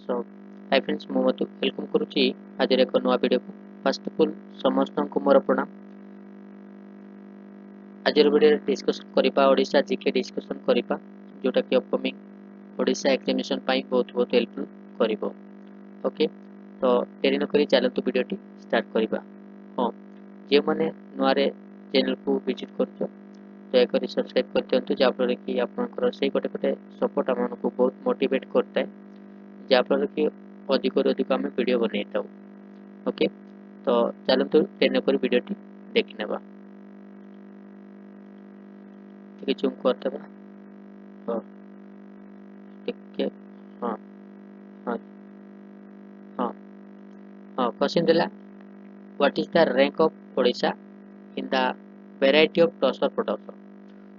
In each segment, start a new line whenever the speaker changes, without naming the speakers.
सो hi friends मु मधु welcome करूची आज एक नवा वीडियो को फर्स्ट ऑफ ऑल समस्त को मोर प्रणाम। आज वीडियो डिस्कशन करिपा ओडिशा जीके डिस्कशन करिपा जोटा कि अपकमिंग ओडिशा एग्जामिनेशन पाई बहुत बहुत हेल्पफुल करिवो। ओके तो देरी न करी चलतु वीडियो टी स्टार्ट करिबा। हां जे माने नवा रे चैनल को विजिट करछो दयाकरी सब्सक्राइब कर दियंतु जाफल कि आपनकर से गोटे गोटे सपोर्ट हमनको बहुत मोटिवेट करता है जाफल कि अधिक अधिक आम वीडियो बन था। ओके तो चलतु ट्रेन पर वीडियो टी देखी नेबा ठीक जूम करते हाँ ठीक हाँ हाँ हाँ हाँ क्वेश्चन दिला what is the rank of Odisha in the variety of tussar production.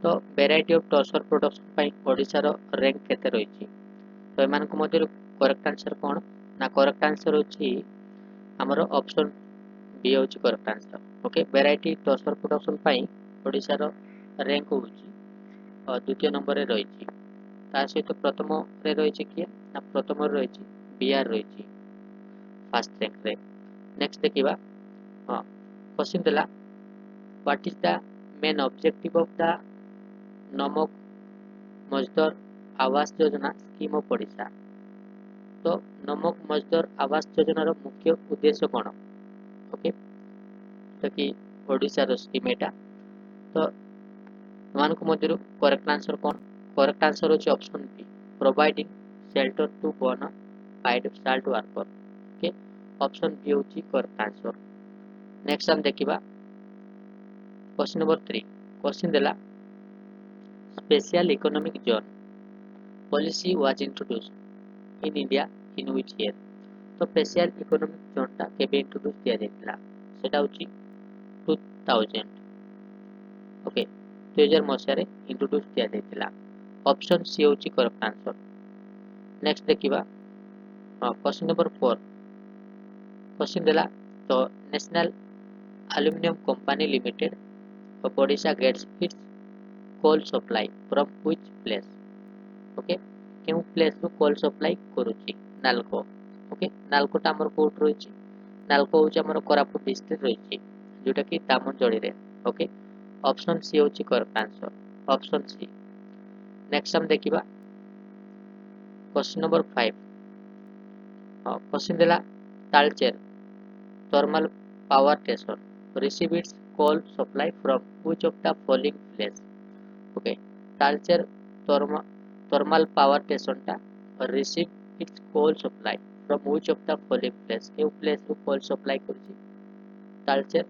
तो वेराइटी ऑफ टॉसर प्रोडक्शन पाई ओडिशा रो रैंक केते रहिछि तो एमान को मध्य करेक्ट आंसर कोन ना करेक्ट आंसर होछि हमर ऑप्शन बी होछि correct answer. Okay variety tussar production पाई ओडिशा रो रैंक होछि द्वितीय नंबर रे रहिछि ता सहित प्रथम रे रहिछि किए ना प्रथम रे रहिछि बिहार रहिछि फर्स्ट रैंक रे। नेक्स्ट देखिबा हां क्वेश्चन देला what is the main objective of the नमक मजदूर आवास योजना स्कीम ऑफ ओडिशा। तो नमक मजदूर आवास योजना रो मुख्य उद्देश्य कोन। ओके तो कि ओडिशा रो स्कीम एटा तो मान को मध्य करेक्ट आंसर कोन करेक्ट आंसर होछि option B providing shelter to bona fide salt worker. Okay option B होछि करेक्ट आंसर। नेक्स्ट हम देखिबा क्वेश्चन नंबर 3 क्वेश्चन देला special economic zone policy was introduced in India in which year. तो special economic zone ता केबे introduce किया जायतिला सेटा होछि 2000। ओके 2000 मसिया रे इंट्रोड्यूस किया जायतिला ऑप्शन सी होछि करेक्ट आंसर। नेक्स्ट देखिबा क्वेश्चन नंबर 4 क्वेश्चन देला तो national aluminium company limited of Odisha gets its coal supply from which place. Okay केउ प्लेस रो कोल सप्लाई करूची नालको। ओके नालको ता हमर कोट रहिची नालको होची हमर कोरापुट डिस्ट्रिक्ट रहिची जोटा कि दामनजोड़ी रे। ओके ऑप्शन सी होची correct answer option C. Next हम देखिबा क्वेश्चन नंबर 5 क्वेश्चन देला Talcher thermal power station receive its coal supply from which of the following place। okay talcher thermal power station ta receive its coal supply from which of the following place A place ru coal supply करछि talcher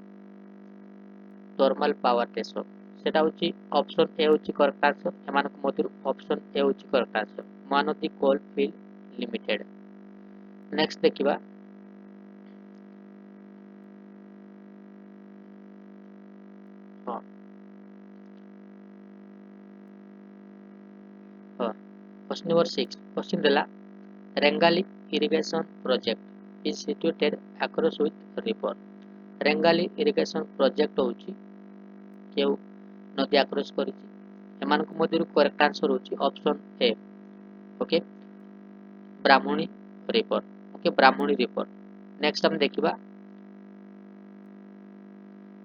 thermal power station सेटा होछि option A होछि correct answer एमान को मधुर option A होछि correct answer Mahanadi coal field limited. Next देखिबा हां question number 6 question देला Rengali irrigation project is situated across with river. Rengali irrigation project होची केउ नदी अक्रॉस करिछि एमान को मध्यरु करेक्ट आंसर होची option A. Okay Brahmani river. Okay Brahmani river. Next हम देखिबा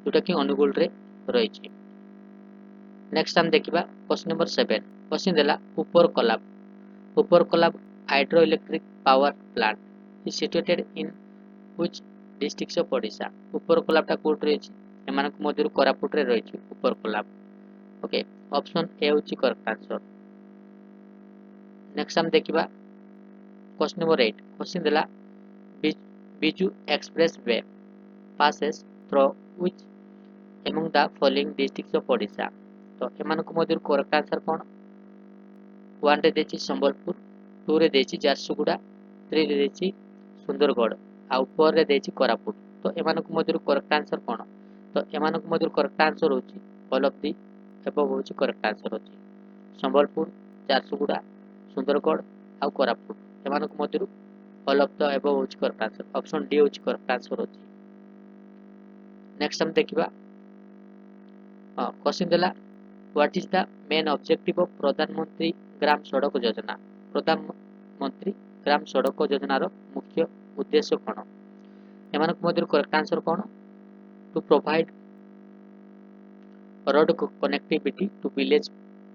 जोटा कि अनुगुल रे रहिछि। नेक्स्ट हम देखिबा क्वेश्चन नंबर 7 क्वेश्चन देला ऊपर Kolab hydroelectric power plant is situated in which district of Odisha. ऊपर कोलाबटा कोट रहिछि एमान को मध्यरु कोरापुट रे रहिछि ऊपर कोलाब। ओके ऑप्शन ए होछि करेक्ट आंसर। नेक्स्ट हम देखिबा क्वेश्चन नंबर 8 क्वेश्चन देला Biju express way passes through which among the following districts of Odisha. तो एमान को मध्यरु करेक्ट आंसर कोन 1 रे देछि संबलपुर 2 रे देछि झारसुगुड़ा 3 रे देछि सुंदरगढ़ आ 4 रे देछि कोरापुट। तो एमान को मध्यरु करेक्ट आंसर कोन तो एमान को मध्यरु करेक्ट आंसर होछि ऑल ऑफ दी एबव होछि करेक्ट आंसर होछि संबलपुर झारसुगुड़ा सुंदरगढ़ आ कोरापुट एमान को मध्यरु ऑल ऑफ द एबव होछि करेक्ट आंसर ऑप्शन डी होछि करेक्ट आंसर होछि। नेक्स्ट हम देखिबा क्वेश्चन देला what is the main objective of Pradhan Mantri Gram सड़क योजना। प्रधानमंत्री ଗ୍ରାମ ସଡ଼କ ଯୋଜନାର ମୁଖ୍ୟ ଉଦ୍ଦେଶ୍ୟ କ'ଣ? ଏମାନଙ୍କ ମଧ୍ୟରୁ କରେକ୍ଟ ଆନ୍ସର କ'ଣ? To provide road connectivity to village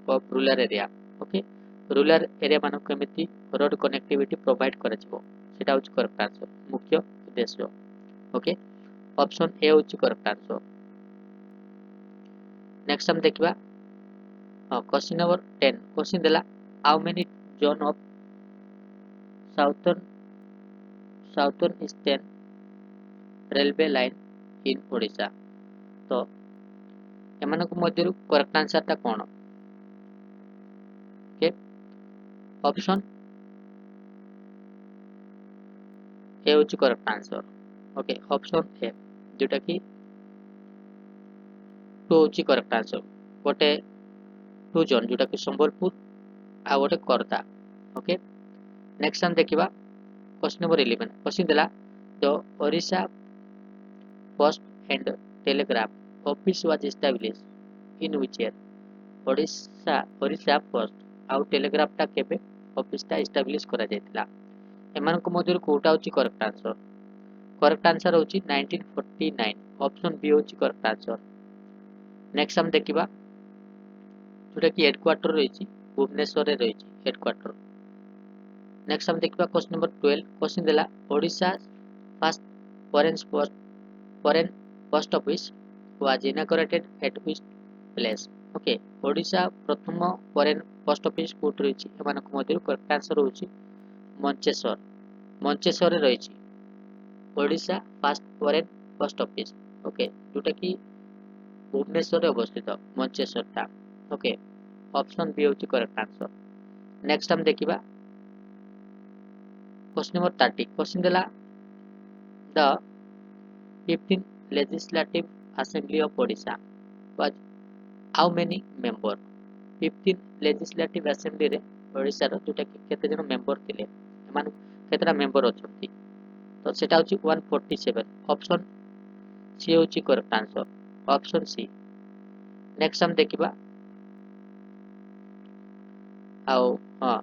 of rural area. Okay, rural area ମାନଙ୍କୁ କେମିତି ରୋଡ କନେକ୍ଟିଭିଟି ପ୍ରୋଭାଇଡ କରାଯିବ ସେଟା ହେଉଛି କରେକ୍ଟ ଆନ୍ସର, ମୁଖ୍ୟ ଉଦ୍ଦେଶ୍ୟ। ଓକେ, ऑप्शन ए होची करेक्ट आंसर। नेक्स्ट हम देखिबा क्वेश्चन नंबर 10। क्वेश्चन देला how many zone of southern eastern railway line in Odisha. तो एमानक मध्यरु करेक्ट आंसर ता कोन? ओके, ऑप्शन ए होची correct answer. Okay, option A जोटा कि 2 होची करेक्ट आंसर। गोटे 2 जोन जोटा कि संबलपुर आ गोटे करदा। ओके, नेक्स्ट हम देखिबा क्वेश्चन नंबर 11। क्वेश्चन देला the Odisha post and telegraph office was established in which year? Odisha post आउ टेलीग्राफ ता केबे ऑफिस ता एस्टैब्लिश करा जायतिला? एमानक मध्यरु कोटा होची करेक्ट आंसर? करेक्ट आंसर होची 1949। ऑप्शन बी होची करेक्ट आंसर। नेक्स्ट हम देखिबा जोटा कि हेडक्वार्टर रहिची भुवनेश्वर रे रहिची हेडक्वार्टर। नेक्स्ट हम देखिबा क्वेश्चन नंबर 12। क्वेश्चन देला Odisha first foreign post office was inaugurated at which place? Okay, Odisha प्रथम फॉरेन पोस्ट ऑफिस कोट रहिची एमानक मध्यरु करेक्ट आंसर होची मंचेश्वर। मंचेश्वर रे रहिची Odisha first foreign post office. Okay, जोटा कि भुवनेश्वर रे अवस्थित मंचेश्वर ता। ओके, ऑप्शन बी होची करेक्ट आंसर। नेक्स्ट हम देखिबा क्वेश्चन नंबर 30। क्वेश्चन देला the 15th legislative assembly of Odisha was how many member? 15th legislative assembly रे ओडिसा रो जोटा कि केते जन मेंबर थिले एमान केतेटा मेंबर अछंती? तो सेटा होची 147। ऑप्शन सी होची correct answer, option C. Next हम देखिबा आउ हां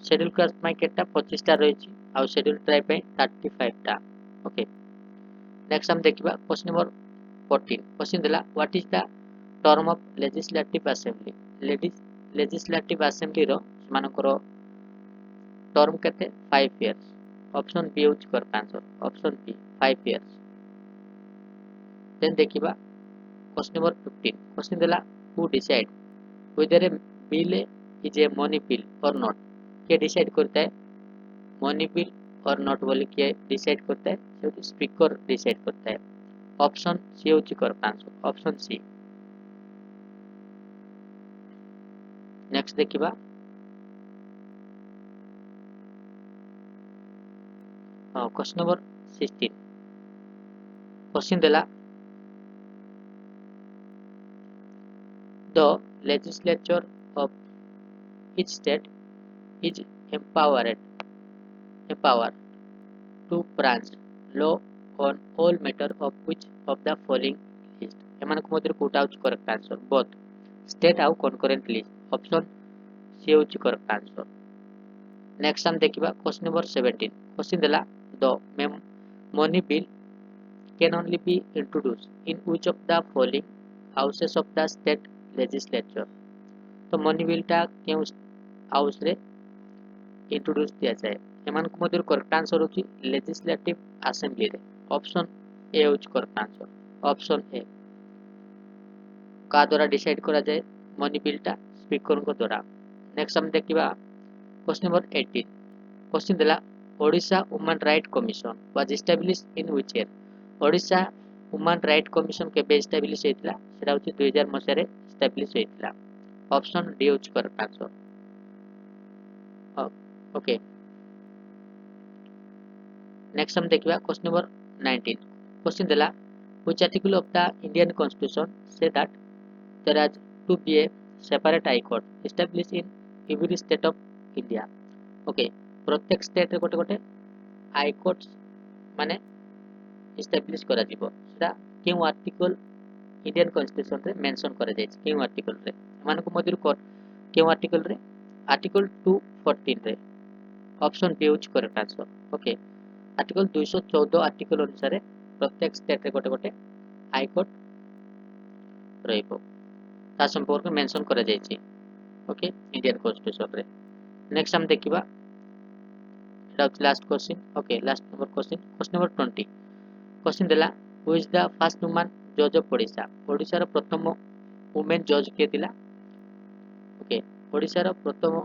शेड्यूल कास्ट में केटा 25 टा रहिची आउ शेड्यूल ट्राइब में 35 टा। ओके, नेक्स्ट हम देखिबा क्वेश्चन नंबर 14। क्वेश्चन देला what is the term of legislative assembly? Legislative assembly रो मानकर टर्म केते 5 इयर्स। ऑप्शन बी होची correct answer, option B 5 years. Then देखिबा क्वेश्चन नंबर 15। क्वेश्चन देला who decide whether a bill is a money bill or not? के decide करता है money bill और नॉट बोली के डिसाइड करता है? सेठी स्पीकर डिसाइड करता है। ऑप्शन सी होची correct answer, option C. Next देखिबा क्वेश्चन नंबर 16। क्वेश्चन देला the legislature of each state is empowered to branch law on all matter of which of the following list? एमानक मध्यरु कोटा होची correct answer? Both state आउ concurrent list. Option C होची correct answer. Next हम देखिबा question number 17। Question देला the money bill can only be introduced in which of the following houses of the state legislature? तो money bill टा केउ house रे introduce दिया जाए? एमानक मध्यरु करेक्ट आंसर होची लेजिस्लेटिव असेंबली रे। ऑप्शन ए होची करेक्ट आंसर, ऑप्शन ए। का द्वारा डिसाइड करा जाए मनी बिल टा? स्पीकर को द्वारा। नेक्स्ट हम देखिबा क्वेश्चन नंबर 18। क्वेश्चन देला Odisha women right commission was established in which year? Odisha women right commission केबे एस्टैब्लिश हेतिला? सेटा होची 2000 मसिया रे एस्टैब्लिश हेतिला। ऑप्शन डी होची करेक्ट आंसर। ओके, नेक्स्ट हम देखिबा क्वेश्चन नंबर 19। क्वेश्चन देला which article of the Indian constitution says that there has to be a separate high court established in every state of India? Okay, प्रत्येक state रे गोटे गोटे high court माने establish करा जिवो सेटा केउ आर्टिकल इंडियन कॉन्स्टिट्यूशन रे मेंशन करा जाय? केउ आर्टिकल रे? मानको मध्यरु केउ आर्टिकल रे? आर्टिकल 214 रे। ऑप्शन बी होची correct answer okay article 214 article अनुसार प्रत्येक स्टेट रे गोटे गोटे हाईकोर्ट रहिबो ता संपर्क मेंशन करा जायछि ओके इंडियन कॉन्स्टिट्यूशन रे नेक्स्ट हम देखिबा last question okay last number question number 20 question देला who is the first woman जज ऑफ ओडिशा ओडिशा रो प्रथम वुमेन जज के दिला ओके ओडिशा रो प्रथम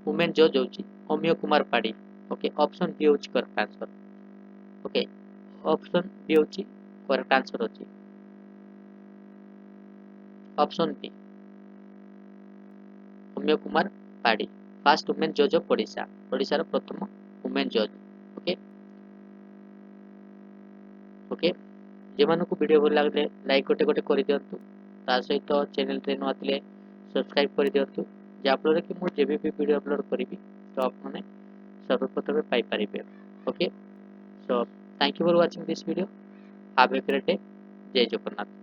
वुमेन जज होची Amiya Kumar Padhi okay option B होची correct answer okay option B होची करेक्ट आंसर होची option B Amiya Kumar Padhi first women जज ऑफ ओडिशा ओडिशा रो प्रथम वुमेन जज ओके ओके जे मानको वीडियो भल लागले लाइक गोटे गोटे कर दियंतु ता सहित चैनल रे न आथिले सब्सक्राइब कर दियंतु जा फल कि मु जेबे भी वीडियो अपलोड करिवि तो आप माने सर्वप्रथम पाई परिबे okay so thank you for watching this video have a great day जय जगन्नाथ।